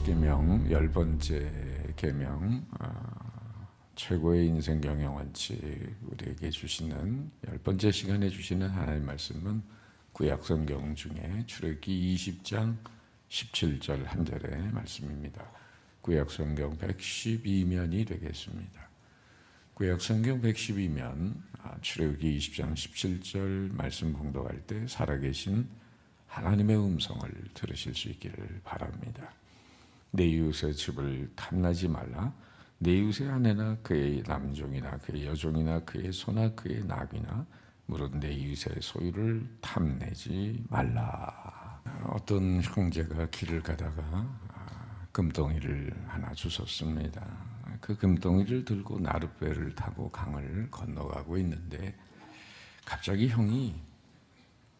10계명 10번째 계명, 최고의 인생 경영 원칙 우리에게 주시는 10번째 시간에 주시는 하나님 말씀은 구약 성경 중에 출애굽기 20장 17절 한 절의 말씀입니다. 구약 성경 112면이 되겠습니다. 구약 성경 112면 출애굽기 20장 17절 말씀 봉독할 때 살아계신 하나님의 음성을 들으실 수 있기를 바랍니다. 내 이웃의 집을 탐나지 말라. 내 이웃의 아내나 그의 남종이나 그의 여종이나 그의 소나 그의 낙이나 무릇 내 이웃의 소유를 탐내지 말라. 어떤 형제가 길을 가다가 금덩이를 하나 주웠습니다. 그 금덩이를 들고 나룻배를 타고 강을 건너가고 있는데 갑자기 형이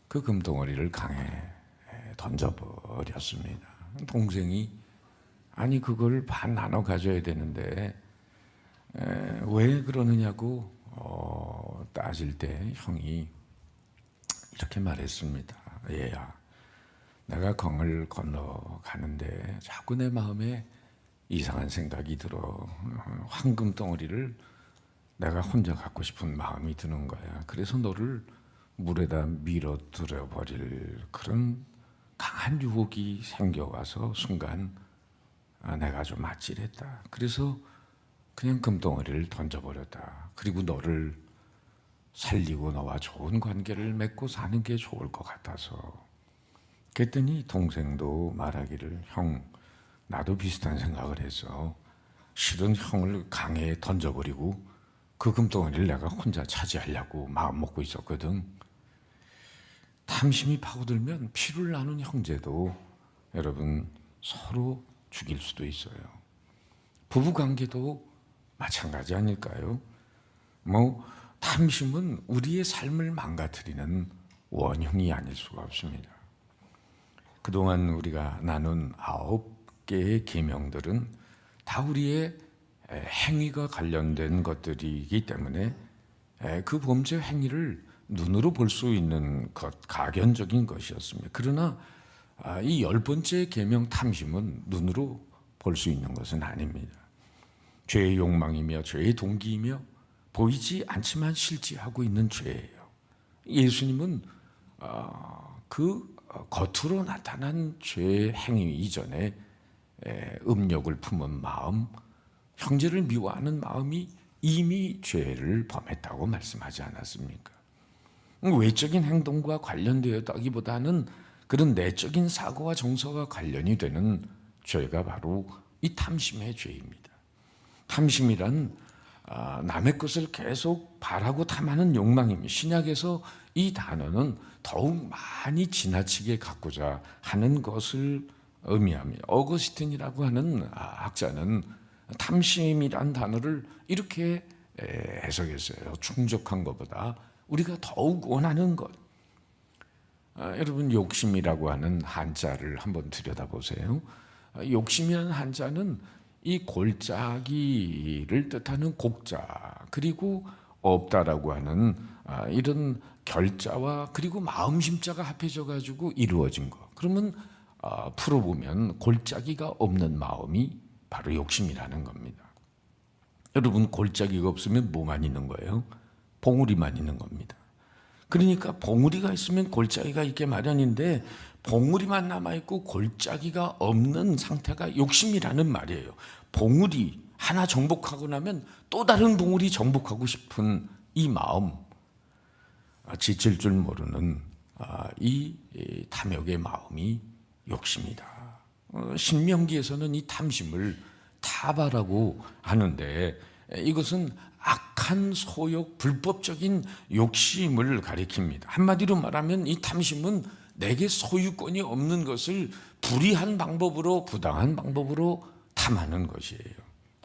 그 금덩어리를 강에 던져버렸습니다. 동생이 아니 그걸 반 나눠 가져야 되는데 왜 그러느냐고 따질 때 형이 이렇게 말했습니다. 얘야, 내가 강을 건너가는데 자꾸 내 마음에 이상한 생각이 들어. 황금 덩어리를 내가 혼자 갖고 싶은 마음이 드는 거야. 그래서 너를 물에다 밀어들여 버릴 그런 강한 유혹이 생겨와서 순간 내가 좀 아찔했다. 그래서 그냥 금덩어리를 던져버렸다. 그리고 너를 살리고 너와 좋은 관계를 맺고 사는 게 좋을 것 같아서. 그랬더니 동생도 말하기를 형, 나도 비슷한 생각을 해서 실은 형을 강에 던져버리고 그 금덩어리를 내가 혼자 차지하려고 마음 먹고 있었거든. 탐심이 파고들면 피를 나눈 형제도 여러분 서로 죽일 수도 있어요. 부부관계도 마찬가지 아닐까요? 탐심은 우리의 삶을 망가뜨리는 원흉이 아닐 수가 없습니다. 그동안 우리가 나눈 9개의 계명들은 다 우리의 행위가 관련된 것들이기 때문에 그 범죄 행위를 눈으로 볼 수 있는 것, 가견적인 것이었습니다. 그러나 이 10번째 계명 탐심은 눈으로 볼 수 있는 것은 아닙니다. 죄의 욕망이며 죄의 동기이며 보이지 않지만 실제하고 있는 죄예요. 예수님은 그 겉으로 나타난 죄의 행위 이전에 음욕을 품은 마음, 형제를 미워하는 마음이 이미 죄를 범했다고 말씀하지 않았습니까? 외적인 행동과 관련되었다기보다는 그런 내적인 사고와 정서가 관련이 되는 죄가 바로 이 탐심의 죄입니다. 탐심이란 남의 것을 계속 바라고 탐하는 욕망입니다. 신약에서 이 단어는 더욱 많이 지나치게 갖고자 하는 것을 의미합니다. 어거스틴이라고 하는 학자는 탐심이란 단어를 이렇게 해석했어요. 충족한 것보다 우리가 더욱 원하는 것. 여러분, 욕심이라고 하는 한자를 한번 들여다보세요. 욕심이라는 한자는 이 골짜기를 뜻하는 곡자, 그리고 없다라고 하는 이런 결자와 그리고 마음심자가 합해져 가지고 이루어진 것. 그러면 풀어보면 골짜기가 없는 마음이 바로 욕심이라는 겁니다. 여러분, 골짜기가 없으면 뭐만 있는 거예요? 봉우리만 있는 겁니다. 그러니까 봉우리가 있으면 골짜기가 있게 마련인데 봉우리만 남아있고 골짜기가 없는 상태가 욕심이라는 말이에요. 봉우리 하나 정복하고 나면 또 다른 봉우리 정복하고 싶은 이 마음, 지칠 줄 모르는 이 탐욕의 마음이 욕심이다. 신명기에서는 이 탐심을 타바라고 하는데 이것은 악한 소욕, 불법적인 욕심을 가리킵니다. 한마디로 말하면 이 탐심은 내게 소유권이 없는 것을 불의한 방법으로, 부당한 방법으로 탐하는 것이에요.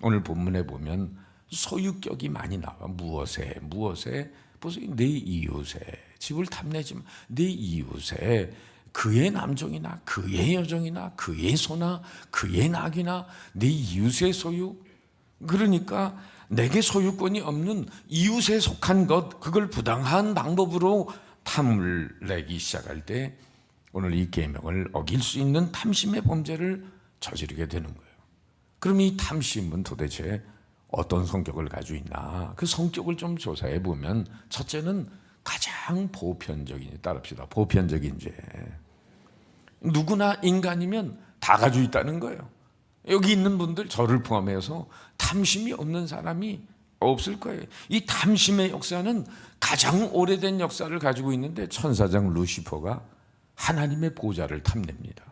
오늘 본문에 보면 소유격이 많이 나와. 무엇에 보세요. 내 이웃에 집을 탐내지만 내 이웃에 그의 남종이나 그의 여종이나 그의 소나 그의 낙이나 내 이웃의 소유. 그러니까 내게 소유권이 없는 이웃에 속한 것, 그걸 부당한 방법으로 탐을 내기 시작할 때 오늘 이 계명을 어길 수 있는 탐심의 범죄를 저지르게 되는 거예요. 그럼 이 탐심은 도대체 어떤 성격을 가지고 있나? 그 성격을 좀 조사해 보면 첫째는 가장 보편적인, 따릅시다. 보편적인 죄. 누구나 인간이면 다 가지고 있다는 거예요. 여기 있는 분들, 저를 포함해서 탐심이 없는 사람이 없을 거예요. 이 탐심의 역사는 가장 오래된 역사를 가지고 있는데, 천사장 루시퍼가 하나님의 보좌를 탐냅니다.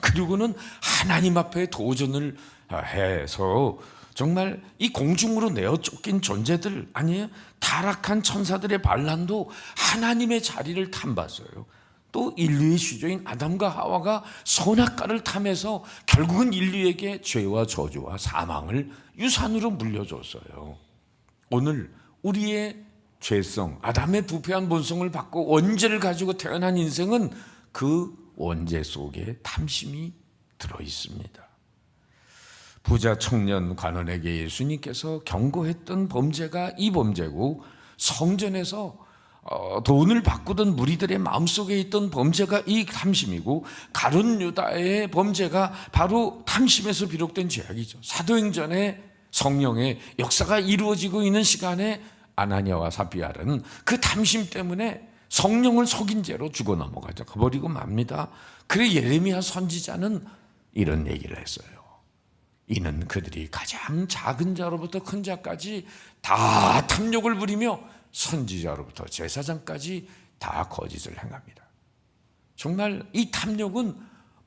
그리고는 하나님 앞에 도전을 해서 정말 이 공중으로 내어 쫓긴 존재들 아니에요? 타락한 천사들의 반란도 하나님의 자리를 탐봤어요. 또 인류의 시조인 아담과 하와가 선악과를 탐해서 결국은 인류에게 죄와 저주와 사망을 유산으로 물려줬어요. 오늘 우리의 죄성, 아담의 부패한 본성을 받고 원죄를 가지고 태어난 인생은 그 원죄 속에 탐심이 들어 있습니다. 부자 청년 관원에게 예수님께서 경고했던 범죄가 이 범죄고, 성전에서 돈을 바꾸던 무리들의 마음속에 있던 범죄가 이 탐심이고, 가룟 유다의 범죄가 바로 탐심에서 비롯된 죄악이죠. 사도행전에 성령의 역사가 이루어지고 있는 시간에 아나니아와 삽비아는 그 탐심 때문에 성령을 속인 죄로 죽어 넘어가죠. 버리고 맙니다. 그래 예레미야 선지자는 이런 얘기를 했어요. 이는 그들이 가장 작은 자로부터 큰 자까지 다 탐욕을 부리며 선지자로부터 제사장까지 다 거짓을 행합니다. 정말 이 탐욕은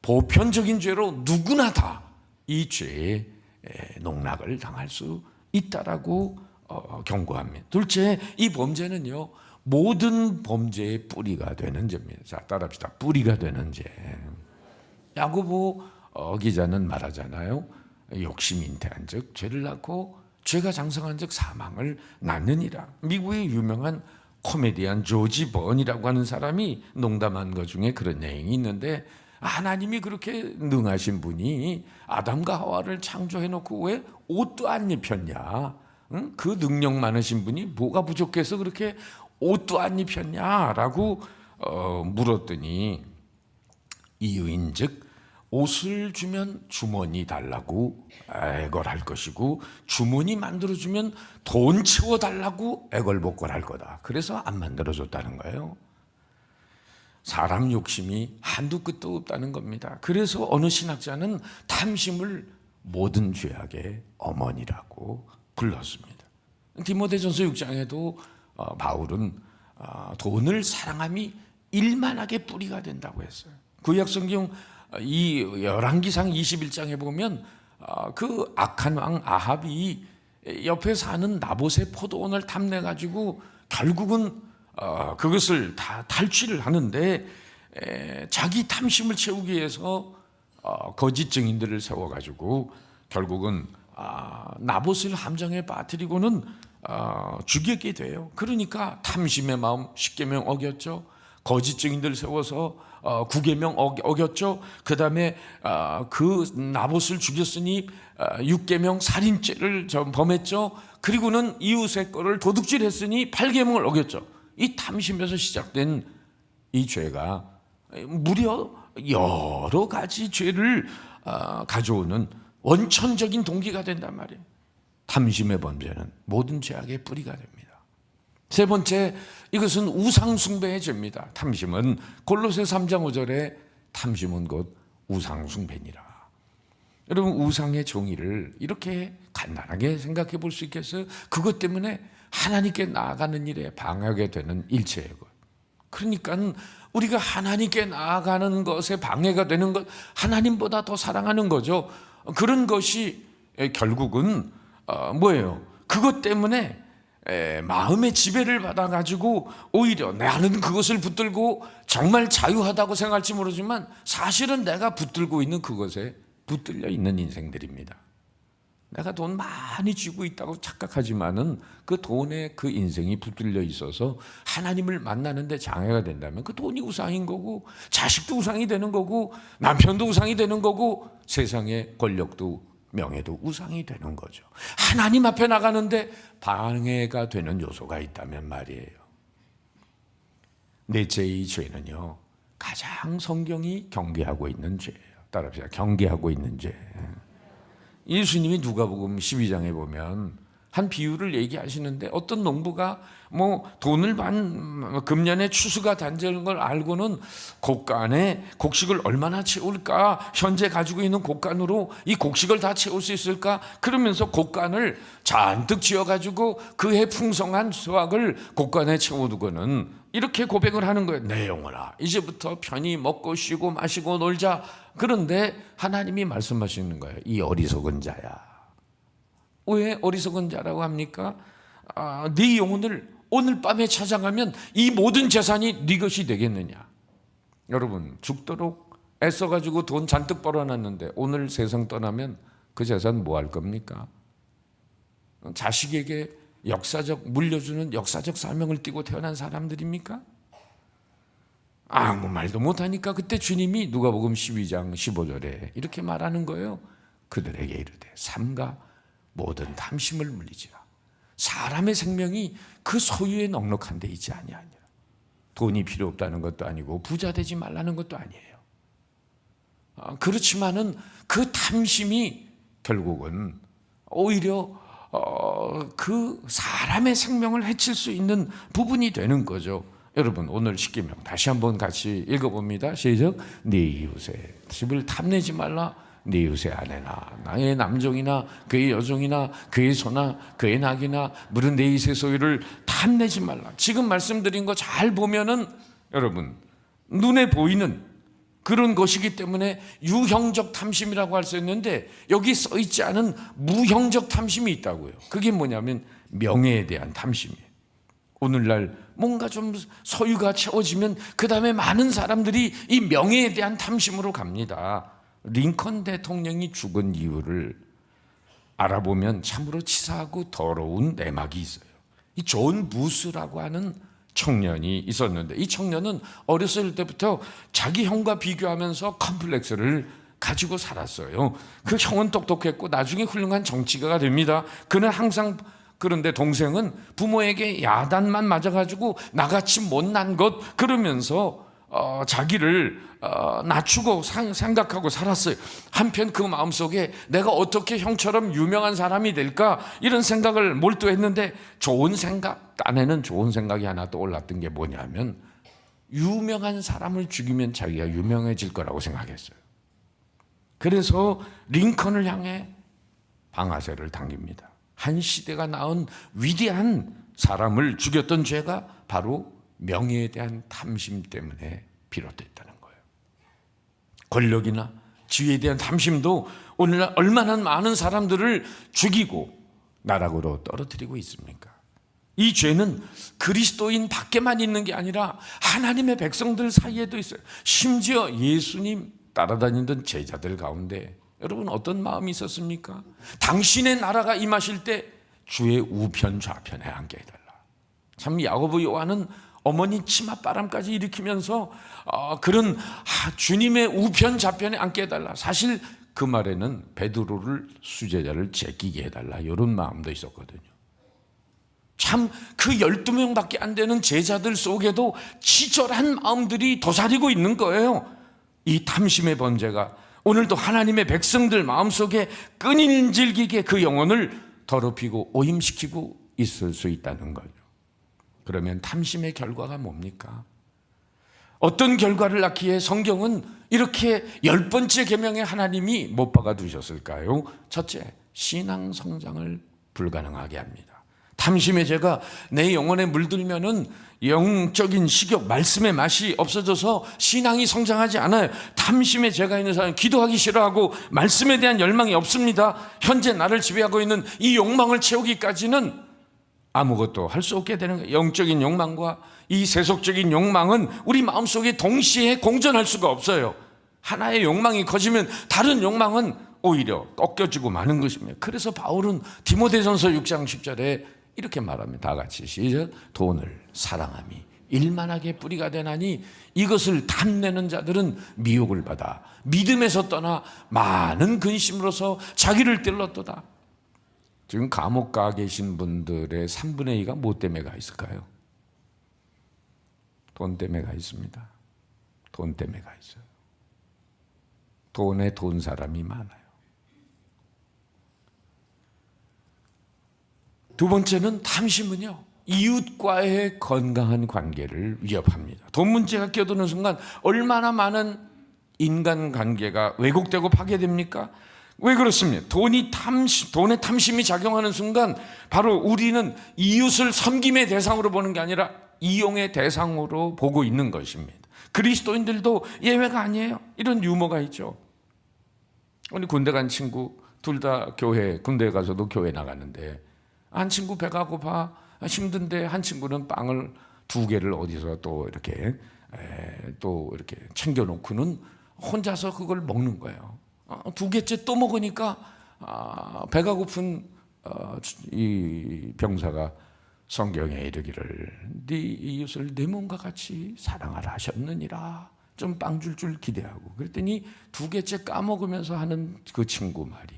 보편적인 죄로 누구나 다 이 죄에 농락을 당할 수 있다라고 경고합니다. 둘째, 이 범죄는요, 모든 범죄의 뿌리가 되는 죄입니다. 자, 따라합시다. 뿌리가 되는 죄. 야고보 기자는 말하잖아요. 욕심 잉태한 즉 죄를 낳고, 죄가 장성한 즉 사망을 낳느니라. 미국의 유명한 코미디언 조지 번이라고 하는 사람이 농담한 것 중에 그런 내용이 있는데, 하나님이 그렇게 능하신 분이 아담과 하와를 창조해놓고 왜 옷도 안 입혔냐? 응? 그 능력 많으신 분이 뭐가 부족해서 그렇게 옷도 안 입혔냐라고 물었더니, 이유인즉 옷을 주면 주머니 달라고 애걸할 것이고, 주머니 만들어주면 돈 채워달라고 애걸복걸할 거다. 그래서 안 만들어줬다는 거예요. 사람 욕심이 한두 끝도 없다는 겁니다. 그래서 어느 신학자는 탐심을 모든 죄악의 어머니라고 불렀습니다. 디모데전서 6장에도 바울은 돈을 사랑함이 일만하게 뿌리가 된다고 했어요. 구약성경 이 열왕기상 21장에 보면 그 악한 왕 아합이 옆에 사는 나봇의 포도원을 탐내가지고 결국은 그것을 다 탈취를 하는데, 자기 탐심을 채우기 위해서 거짓 증인들을 세워가지고 결국은 나봇을 함정에 빠뜨리고는 죽이게 돼요. 그러니까 탐심의 마음 10계명 어겼죠. 거짓 증인들 세워서 9계명 어겼죠. 그 다음에 그 나봇을 죽였으니 6계명 살인죄를 범했죠. 그리고는 이웃의 거를 도둑질했으니 8계명을 어겼죠. 이 탐심에서 시작된 이 죄가 무려 여러 가지 죄를 가져오는 원천적인 동기가 된단 말이에요. 탐심의 범죄는 모든 죄악의 뿌리가 됩니다. 세 번째, 이것은 우상숭배의 죄입니다. 탐심은 골로새 3장 5절에 탐심은 곧 우상숭배니라. 여러분, 우상의 정의를 이렇게 간단하게 생각해 볼 수 있겠어요? 그것 때문에 하나님께 나아가는 일에 방해가 되는 일체의 것. 그러니까 우리가 하나님께 나아가는 것에 방해가 되는 것, 하나님보다 더 사랑하는 거죠. 그런 것이 결국은 뭐예요? 그것 때문에 마음의 지배를 받아가지고 오히려 나는 그것을 붙들고 정말 자유하다고 생각할지 모르지만 사실은 내가 붙들고 있는 그것에 붙들려 있는 인생들입니다. 내가 돈 많이 쥐고 있다고 착각하지만은 그 돈에 그 인생이 붙들려 있어서 하나님을 만나는데 장애가 된다면 그 돈이 우상인 거고, 자식도 우상이 되는 거고, 남편도 우상이 되는 거고, 세상의 권력도 명예도 우상이 되는 거죠. 하나님 앞에 나가는데 방해가 되는 요소가 있다면 말이에요. 넷째, 이 죄는요, 가장 성경이 경계하고 있는 죄예요. 따라합시다. 경계하고 있는 죄. 예수님이 누가복음 12장에 보면 한 비유를 얘기하시는데 어떤 농부가 돈을 금년에 추수가 단절인 걸 알고는 곡간에 곡식을 얼마나 채울까, 현재 가지고 있는 곡간으로 이 곡식을 다 채울 수 있을까, 그러면서 곡간을 잔뜩 지어가지고 그해 풍성한 수확을 곡간에 채워두고는 이렇게 고백을 하는 거예요. 내 영혼아, 이제부터 편히 먹고 쉬고 마시고 놀자. 그런데 하나님이 말씀하시는 거예요. 이 어리석은 자야. 왜 어리석은 자라고 합니까? 네 영혼을 오늘 밤에 찾아가면 이 모든 재산이 네 것이 되겠느냐. 여러분, 죽도록 애써가지고 돈 잔뜩 벌어놨는데 오늘 세상 떠나면 그 재산 뭐 할 겁니까? 자식에게 물려주는 역사적 사명을 띠고 태어난 사람들입니까? 아무 말도 못하니까 그때 주님이 누가복음 12장 15절에 이렇게 말하는 거예요. 그들에게 이르되 삼가 모든 탐심을 물리지라. 사람의 생명이 그 소유에 넉넉한 데 있지 아니하니라. 돈이 필요 없다는 것도 아니고 부자 되지 말라는 것도 아니에요. 그렇지만은 그 탐심이 결국은 오히려 그 사람의 생명을 해칠 수 있는 부분이 되는 거죠. 여러분, 오늘 십계명 다시 한번 같이 읽어봅니다. 시작. 네 이웃의 집을 탐내지 말라. 네 이웃의 아내나 나의 남종이나 그의 여종이나 그의 소나 그의 낙이나 물은 내 이웃의 소유를 탐내지 말라. 지금 말씀드린 거 잘 보면은 여러분, 눈에 보이는 그런 것이기 때문에 유형적 탐심이라고 할 수 있는데 여기 써 있지 않은 무형적 탐심이 있다고요. 그게 뭐냐면 명예에 대한 탐심이에요. 오늘날 뭔가 좀 소유가 채워지면 그 다음에 많은 사람들이 이 명예에 대한 탐심으로 갑니다. 링컨 대통령이 죽은 이유를 알아보면 참으로 치사하고 더러운 내막이 있어요. 이 존 부스라고 하는 청년이 있었는데 이 청년은 어렸을 때부터 자기 형과 비교하면서 컴플렉스를 가지고 살았어요. 그 형은 똑똑했고 나중에 훌륭한 정치가가 됩니다. 그는 항상, 그런데 동생은 부모에게 야단만 맞아가지고 나같이 못난 것 그러면서 자기를 낮추고 생각하고 살았어요. 한편 그 마음속에 내가 어떻게 형처럼 유명한 사람이 될까 이런 생각을 몰두했는데 좋은 생각, 딴에는 좋은 생각이 하나 떠올랐던 게 뭐냐면 유명한 사람을 죽이면 자기가 유명해질 거라고 생각했어요. 그래서 링컨을 향해 방아쇠를 당깁니다. 한 시대가 낳은 위대한 사람을 죽였던 죄가 바로 명예에 대한 탐심 때문에 비롯됐다는 거예요. 권력이나 지위에 대한 탐심도 오늘날 얼마나 많은 사람들을 죽이고 나락으로 떨어뜨리고 있습니까? 이 죄는 그리스도인 밖에만 있는 게 아니라 하나님의 백성들 사이에도 있어요. 심지어 예수님 따라다니던 제자들 가운데 여러분 어떤 마음이 있었습니까? 당신의 나라가 임하실 때 주의 우편 좌편에 앉게 해달라. 참 야고보 요한은 어머니 치맛바람까지 일으키면서 그런 주님의 우편 좌편에 앉게 해달라. 사실 그 말에는 베드로를 수제자를 제끼게 해달라 이런 마음도 있었거든요. 참 그 12명밖에 안 되는 제자들 속에도 치졸한 마음들이 도사리고 있는 거예요. 이 탐심의 번제가 오늘도 하나님의 백성들 마음속에 끈질기게 그 영혼을 더럽히고 오임시키고 있을 수 있다는 거죠. 그러면 탐심의 결과가 뭡니까? 어떤 결과를 낳기에 성경은 이렇게 10번째 계명에 하나님이 못 박아 두셨을까요? 첫째, 신앙 성장을 불가능하게 합니다. 탐심의 죄가 내 영혼에 물들면은 영적인 식욕, 말씀의 맛이 없어져서 신앙이 성장하지 않아요. 탐심의 죄가 있는 사람은 기도하기 싫어하고 말씀에 대한 열망이 없습니다. 현재 나를 지배하고 있는 이 욕망을 채우기까지는 아무것도 할 수 없게 되는 거예요. 영적인 욕망과 이 세속적인 욕망은 우리 마음속에 동시에 공존할 수가 없어요. 하나의 욕망이 커지면 다른 욕망은 오히려 꺾여지고 마는 것입니다. 그래서 바울은 디모데전서 6장 10절에 이렇게 말합니다. 다 같이 시작. 돈을 사랑함이 일만하게 뿌리가 되나니 이것을 탐내는 자들은 미혹을 받아 믿음에서 떠나 많은 근심으로서 자기를 찔렀도다. 지금 감옥 가 계신 분들의 3분의 2가 뭐 때문에 가 있을까요? 돈 때문에 가 있습니다. 돈 때문에 가 있어요. 돈에 돈 사람이 많아요. 두 번째는 탐심은요, 이웃과의 건강한 관계를 위협합니다. 돈 문제가 끼어드는 순간 얼마나 많은 인간관계가 왜곡되고 파괴됩니까? 왜 그렇습니까? 돈에 탐심이 작용하는 순간 바로 우리는 이웃을 섬김의 대상으로 보는 게 아니라 이용의 대상으로 보고 있는 것입니다. 그리스도인들도 예외가 아니에요. 이런 유머가 있죠. 우리 군대 간 친구 둘 다 군대 가서도 교회 나가는데, 한 친구 배가 고파 힘든데 한 친구는 빵을 2개를 어디서 또 이렇게 챙겨놓고는 혼자서 그걸 먹는 거예요. 2개째 또 먹으니까 배가 고픈 이 병사가 성경에 이르기를 네 이웃을 내 몸과 같이 사랑하라 하셨느니라. 좀 빵 줄 줄 기대하고, 그랬더니 2개째 까먹으면서 하는 그 친구 말이,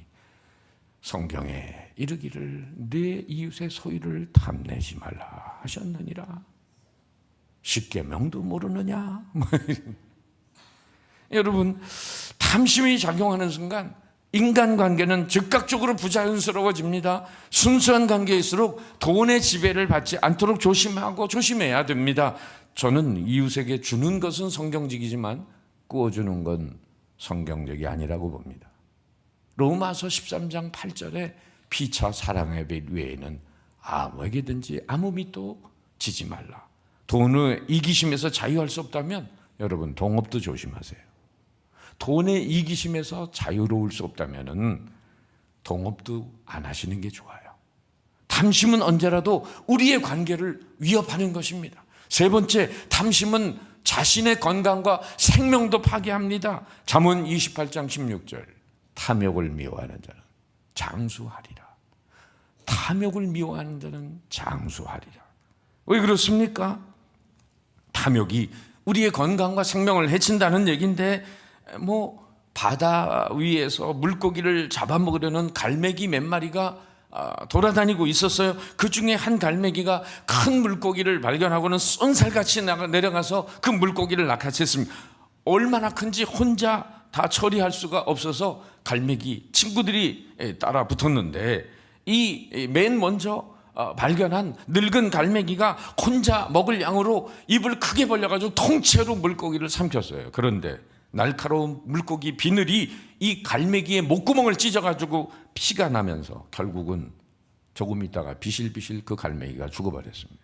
성경에 이르기를 내 이웃의 소유를 탐내지 말라 하셨느니라. 십계명도 모르느냐? 여러분, 탐심이 작용하는 순간 인간관계는 즉각적으로 부자연스러워집니다. 순수한 관계일수록 돈의 지배를 받지 않도록 조심해야 됩니다. 저는 이웃에게 주는 것은 성경적이지만 구워주는 건 성경적이 아니라고 봅니다. 로마서 13장 8절에 피차 사랑의 빛 외에는 아무에게든지 아무 밑도 지지 말라. 돈의 이기심에서 자유할 수 없다면 여러분, 동업도 조심하세요. 돈의 이기심에서 자유로울 수 없다면 동업도 안 하시는 게 좋아요. 탐심은 언제라도 우리의 관계를 위협하는 것입니다. 세 번째, 탐심은 자신의 건강과 생명도 파괴합니다. 잠언 28장 16절, 탐욕을 미워하는 자는 장수하리라. 탐욕을 미워하는 자는 장수하리라. 왜 그렇습니까? 탐욕이 우리의 건강과 생명을 해친다는 얘기인데, 바다 위에서 물고기를 잡아먹으려는 갈매기 몇 마리가 돌아다니고 있었어요. 그 중에 한 갈매기가 큰 물고기를 발견하고는 쏜살같이 내려가서 그 물고기를 낚아챘습니다. 얼마나 큰지 혼자 다 처리할 수가 없어서 갈매기 친구들이 따라 붙었는데, 이 맨 먼저 발견한 늙은 갈매기가 혼자 먹을 양으로 입을 크게 벌려가지고 통째로 물고기를 삼켰어요. 그런데 날카로운 물고기 비늘이 이 갈매기의 목구멍을 찢어가지고 피가 나면서 결국은 조금 있다가 비실비실 그 갈매기가 죽어버렸습니다.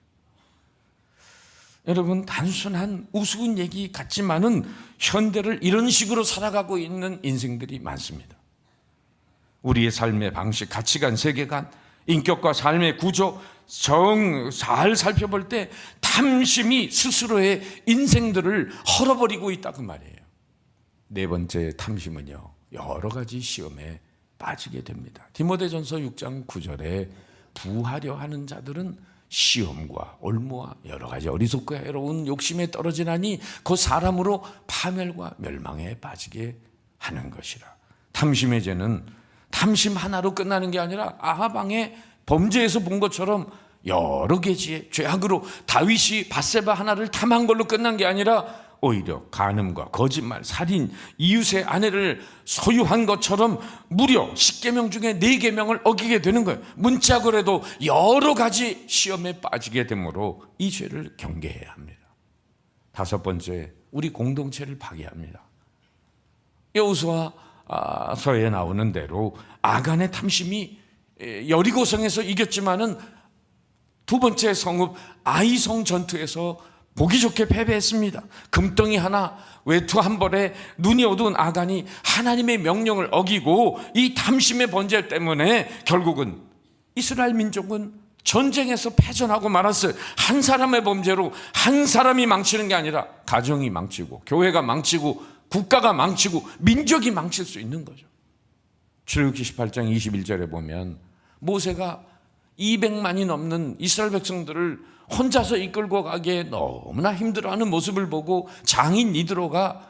여러분, 단순한 우스운 얘기 같지만은 현대를 이런 식으로 살아가고 있는 인생들이 많습니다. 우리의 삶의 방식, 가치관, 세계관, 인격과 삶의 구조 잘 살펴볼 때 탐심이 스스로의 인생들을 헐어버리고 있다 그 말이에요. 네 번째, 탐심은요, 여러 가지 시험에 빠지게 됩니다. 디모데전서 6장 9절에 부하려 하는 자들은 시험과 올무와 여러 가지 어리석고 해로운 욕심에 떨어지나니 그 사람으로 파멸과 멸망에 빠지게 하는 것이라. 탐심의 죄는 탐심 하나로 끝나는 게 아니라 아하방의 범죄에서 본 것처럼 여러 개의 죄악으로 다윗이 밧세바 하나를 탐한 걸로 끝난 게 아니라 오히려 간음과 거짓말, 살인, 이웃의 아내를 소유한 것처럼 무려 10계명 중에 4계명을 어기게 되는 거예요. 문자거래도 여러 가지 시험에 빠지게 되므로 이 죄를 경계해야 합니다. 다섯 번째, 우리 공동체를 파괴합니다. 여호수아서에 나오는 대로 아간의 탐심이 여리고성에서 이겼지만은 두 번째 성읍 아이성 전투에서 보기 좋게 패배했습니다. 금덩이 하나, 외투 한 벌에 눈이 어두운 아간이 하나님의 명령을 어기고 이 탐심의 번제 때문에 결국은 이스라엘 민족은 전쟁에서 패전하고 말았어요. 한 사람의 범죄로 한 사람이 망치는 게 아니라 가정이 망치고 교회가 망치고 국가가 망치고 민족이 망칠 수 있는 거죠. 출애굽기 18장 21절에 보면 모세가 200만이 넘는 이스라엘 백성들을 혼자서 이끌고 가기에 너무나 힘들어하는 모습을 보고 장인 이드로가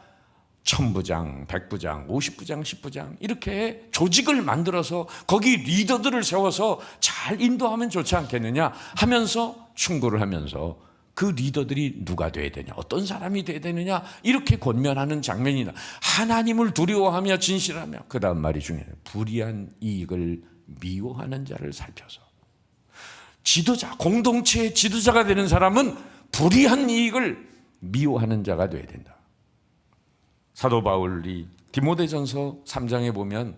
1000부장, 100부장, 50부장, 10부장 이렇게 조직을 만들어서 거기 리더들을 세워서 잘 인도하면 좋지 않겠느냐 하면서 충고를 하면서 그 리더들이 누가 돼야 되냐, 어떤 사람이 돼야 되느냐, 이렇게 권면하는 장면이다. 하나님을 두려워하며 진실하며, 그 다음 말이 중요해요. 불의한 이익을 미워하는 자를 살펴서. 지도자, 공동체의 지도자가 되는 사람은 불의한 이익을 미워하는 자가 돼야 된다. 사도 바울이 디모데전서 3장에 보면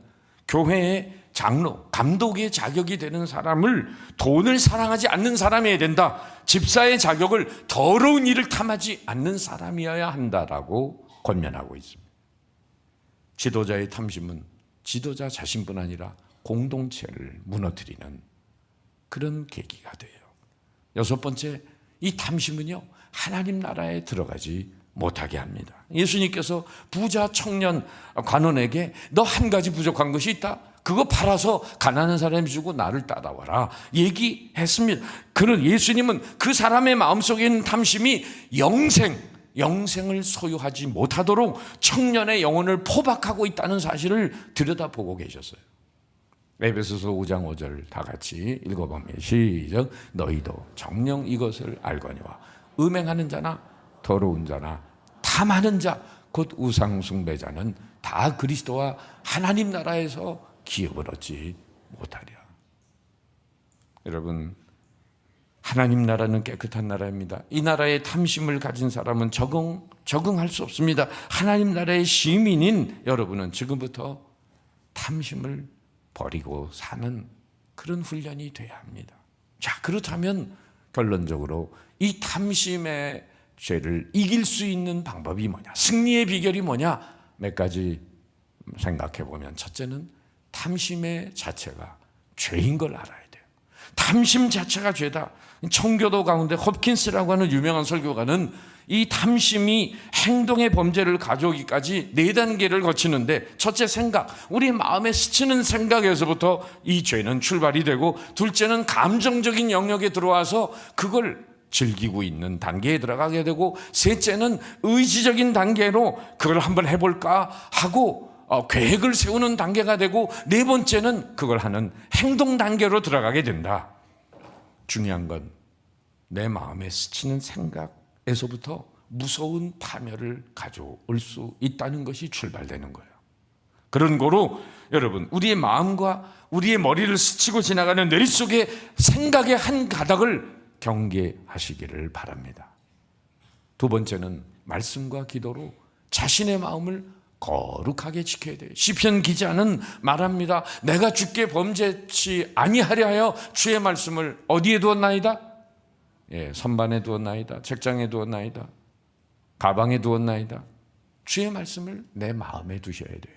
교회의 장로, 감독의 자격이 되는 사람을 돈을 사랑하지 않는 사람이어야 된다. 집사의 자격을 더러운 일을 탐하지 않는 사람이어야 한다라고 권면하고 있습니다. 지도자의 탐심은 지도자 자신뿐 아니라 공동체를 무너뜨리는 그런 계기가 돼요. 여섯 번째, 이 탐심은요, 하나님 나라에 들어가지 못하게 합니다. 예수님께서 부자 청년 관원에게 너 한 가지 부족한 것이 있다. 그거 팔아서 가난한 사람이 주고 나를 따라와라 얘기했습니다. 그런 예수님은 그 사람의 마음속에 있는 탐심이 영생을 소유하지 못하도록 청년의 영혼을 포박하고 있다는 사실을 들여다보고 계셨어요. 에베소서 5장 5절 다 같이 읽어보면 시작. 너희도 정녕 이것을 알거니와 음행하는 자나 더러운 자나 탐하는 자 곧 우상 숭배자는 다 그리스도와 하나님 나라에서 기업을 얻지 못하리라. 여러분, 하나님 나라는 깨끗한 나라입니다. 이 나라에 탐심을 가진 사람은 적응할 수 없습니다. 하나님 나라의 시민인 여러분은 지금부터 탐심을 버리고 사는 그런 훈련이 돼야 합니다. 자, 그렇다면 결론적으로 이 탐심의 죄를 이길 수 있는 방법이 뭐냐, 승리의 비결이 뭐냐, 몇 가지 생각해 보면, 첫째는 탐심의 자체가 죄인 걸 알아야 돼요. 탐심 자체가 죄다. 청교도 가운데 홉킨스라고 하는 유명한 설교가는 이 탐심이 행동의 범죄를 가져오기까지 4단계를 거치는데, 첫째 생각, 우리 마음에 스치는 생각에서부터 이 죄는 출발이 되고, 둘째는 감정적인 영역에 들어와서 그걸 즐기고 있는 단계에 들어가게 되고, 셋째는 의지적인 단계로 그걸 한번 해볼까 하고 계획을 세우는 단계가 되고, 네 번째는 그걸 하는 행동 단계로 들어가게 된다. 중요한 건 내 마음에 스치는 생각에서부터 무서운 파멸을 가져올 수 있다는 것이 출발되는 거예요. 그런 거로 여러분, 우리의 마음과 우리의 머리를 스치고 지나가는 뇌리 속의 생각의 한 가닥을 경계하시기를 바랍니다. 두 번째는 말씀과 기도로 자신의 마음을 거룩하게 지켜야 돼요. 시편 기자는 말합니다. 내가 주께 범죄치 아니하려 하여 주의 말씀을 어디에 두었나이다? 선반에 두었나이다. 책장에 두었나이다. 가방에 두었나이다. 주의 말씀을 내 마음에 두셔야 돼요.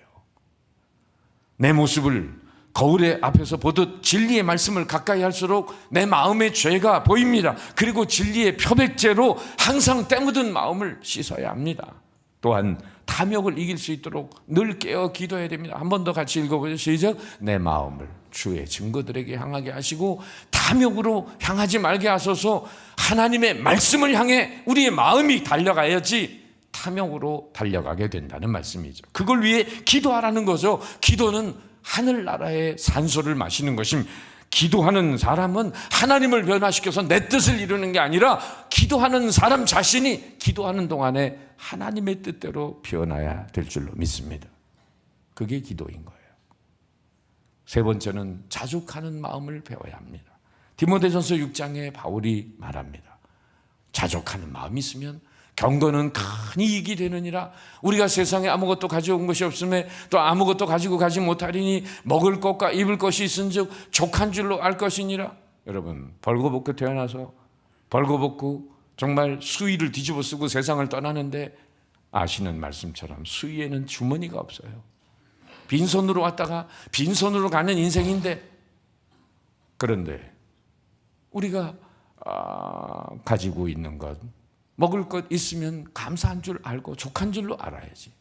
내 모습을 거울의 앞에서 보듯 진리의 말씀을 가까이 할수록 내 마음의 죄가 보입니다. 그리고 진리의 표백제로 항상 때묻은 마음을 씻어야 합니다. 또한 탐욕을 이길 수 있도록 늘 깨어 기도해야 됩니다. 한 번 더 같이 읽어보죠. 시작. 내 마음을 주의 증거들에게 향하게 하시고 탐욕으로 향하지 말게 하소서. 하나님의 말씀을 향해 우리의 마음이 달려가야지 탐욕으로 달려가게 된다는 말씀이죠. 그걸 위해 기도하라는 거죠. 기도는 하늘나라의 산소를 마시는 것입니다. 기도하는 사람은 하나님을 변화시켜서 내 뜻을 이루는 게 아니라 기도하는 사람 자신이 기도하는 동안에 하나님의 뜻대로 변화해야 될 줄로 믿습니다. 그게 기도인 거예요. 세 번째는 자족하는 마음을 배워야 합니다. 디모데전서 6장에 바울이 말합니다. 자족하는 마음이 있으면 경건은 큰 이익이 되느니라. 우리가 세상에 아무것도 가져온 것이 없음에 또 아무것도 가지고 가지 못하리니 먹을 것과 입을 것이 있은즉 족한 줄로 알 것이니라. 여러분, 벌거벗고 태어나서 벌거벗고 정말 수의를 뒤집어 쓰고 세상을 떠나는데, 아시는 말씀처럼 수의에는 주머니가 없어요. 빈손으로 왔다가 빈손으로 가는 인생인데, 그런데 우리가 가지고 있는 것, 먹을 것 있으면 감사한 줄 알고 족한 줄로 알아야지.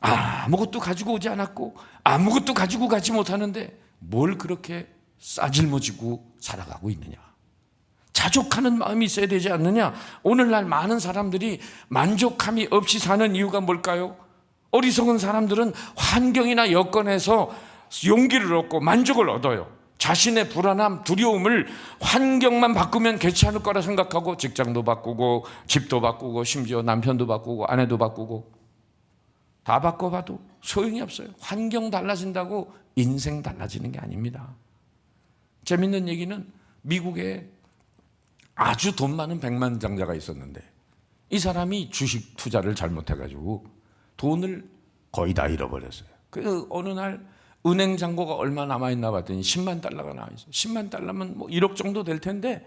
아무것도 가지고 오지 않았고 아무것도 가지고 가지 못하는데 뭘 그렇게 싸질머지고 살아가고 있느냐. 자족하는 마음이 있어야 되지 않느냐. 오늘날 많은 사람들이 만족함이 없이 사는 이유가 뭘까요? 어리석은 사람들은 환경이나 여건에서 용기를 얻고 만족을 얻어요. 자신의 불안함, 두려움을 환경만 바꾸면 괜찮을 거라 생각하고 직장도 바꾸고 집도 바꾸고 심지어 남편도 바꾸고 아내도 바꾸고 다 바꿔봐도 소용이 없어요. 환경 달라진다고 인생 달라지는 게 아닙니다. 재밌는 얘기는 미국에 아주 돈 많은 백만장자가 있었는데 이 사람이 주식 투자를 잘못해가지고 돈을 거의 다 잃어버렸어요. 그 어느 날 은행 잔고가 얼마 남아있나 봤더니 10만 달러가 나와있어요. 10만 달러면 뭐 1억 정도 될 텐데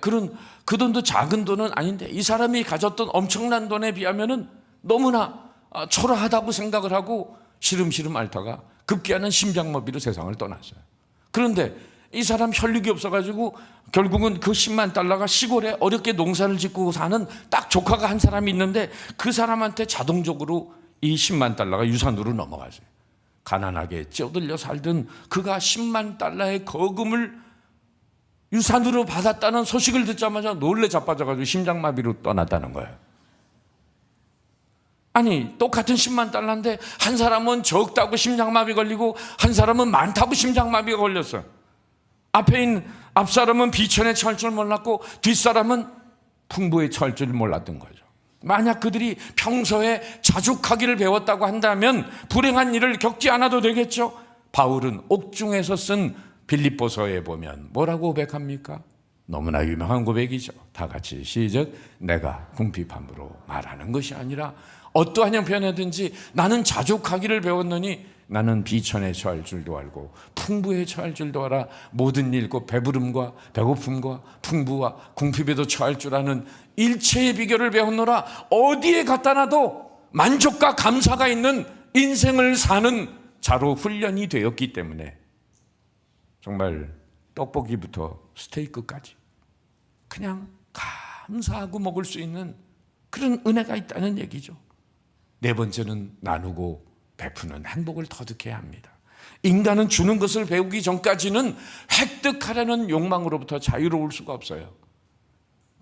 그 돈도 작은 돈은 아닌데 이 사람이 가졌던 엄청난 돈에 비하면 너무나 초라하다고 생각을 하고 시름시름 앓다가 급기야는 심장마비로 세상을 떠났어요. 그런데 이 사람 혈육이 없어가지고 결국은 그 10만 달러가 시골에 어렵게 농사를 짓고 사는 딱 조카가 한 사람이 있는데 그 사람한테 자동적으로 이 10만 달러가 유산으로 넘어가세요. 가난하게 쪄들려 살던 그가 10만 달러의 거금을 유산으로 받았다는 소식을 듣자마자 놀래 자빠져가지고 심장마비로 떠났다는 거예요. 아니 똑같은 10만 달러인데 한 사람은 적다고 심장마비 걸리고 한 사람은 많다고 심장마비가 걸렸어요. 앞 사람은 비천에 처할 줄 몰랐고 뒷 사람은 풍부에 처할 줄 몰랐던 거죠. 만약 그들이 평소에 자족하기를 배웠다고 한다면 불행한 일을 겪지 않아도 되겠죠. 바울은 옥중에서 쓴 빌립보서에 보면 뭐라고 고백합니까? 너무나 유명한 고백이죠. 다 같이 시작. 내가 궁핍함으로 말하는 것이 아니라 어떠한 형편이든지 나는 자족하기를 배웠느니 나는 비천에 처할 줄도 알고 풍부에 처할 줄도 알아. 모든 일과 배부름과 배고픔과 풍부와 궁핍에도 처할 줄 아는 일체의 비결을 배웠노라. 어디에 갖다 놔도 만족과 감사가 있는 인생을 사는 자로 훈련이 되었기 때문에 정말 떡볶이부터 스테이크까지 그냥 감사하고 먹을 수 있는 그런 은혜가 있다는 얘기죠. 네 번째는 나누고 베푸는 행복을 터득해야 합니다. 인간은 주는 것을 배우기 전까지는 획득하려는 욕망으로부터 자유로울 수가 없어요.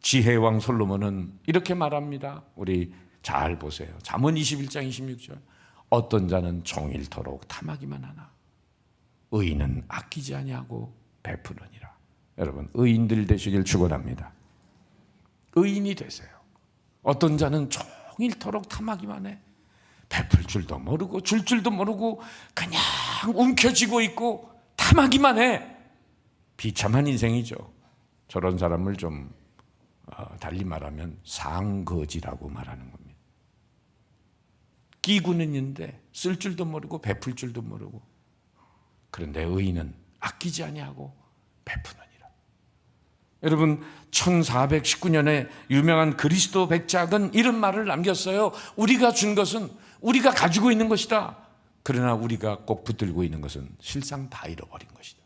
지혜의 왕 솔로몬은 이렇게 말합니다. 우리 잘 보세요. 잠언 21장 26절. 어떤 자는 종일토록 탐하기만 하나 의인은 아끼지 아니하고 베푸느니라. 여러분 의인들 되시길 축원합니다. 의인이 되세요. 어떤 자는 종일토록 탐하기만 해. 베풀 줄도 모르고 줄 줄도 모르고 그냥 움켜쥐고 있고 탐하기만 해. 비참한 인생이죠. 저런 사람을 좀 달리 말하면 상거지라고 말하는 겁니다. 끼고는 있는데 쓸 줄도 모르고 베풀 줄도 모르고. 그런데 의인은 아끼지 아니하고 베푸느니라. 여러분 1419년에 유명한 그리스도 백작은 이런 말을 남겼어요. 우리가 준 것은 우리가 가지고 있는 것이다. 그러나 우리가 꼭 붙들고 있는 것은 실상 다 잃어버린 것이다.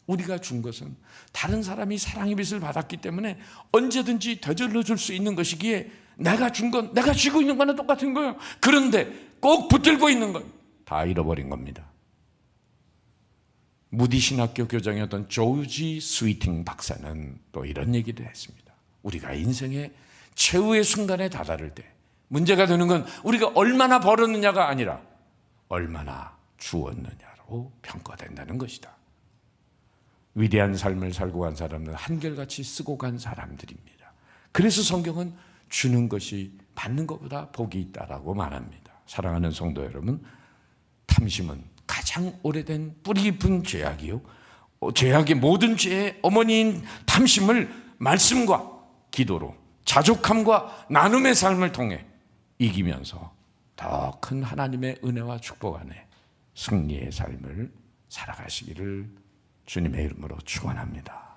우리가 준 것은 다른 사람이 사랑의 빛을 받았기 때문에 언제든지 되돌려 줄 수 있는 것이기에 내가 준 건 내가 쥐고 있는 거는 똑같은 거예요. 그런데 꼭 붙들고 있는 건 다 잃어버린 겁니다. 무디 신학교 교장이었던 조지 스위팅 박사는 또 이런 얘기를 했습니다. 우리가 인생의 최후의 순간에 다다를 때 문제가 되는 건 우리가 얼마나 벌었느냐가 아니라 얼마나 주었느냐로 평가된다는 것이다. 위대한 삶을 살고 간 사람은 한결같이 쓰고 간 사람들입니다. 그래서 성경은 주는 것이 받는 것보다 복이 있다라고 말합니다. 사랑하는 성도 여러분, 탐심은 가장 오래된 뿌리 깊은 죄악이요, 죄악의 모든 죄의 어머니인 탐심을 말씀과 기도로 자족함과 나눔의 삶을 통해 이기면서 더 큰 하나님의 은혜와 축복 안에 승리의 삶을 살아가시기를 주님의 이름으로 축원합니다.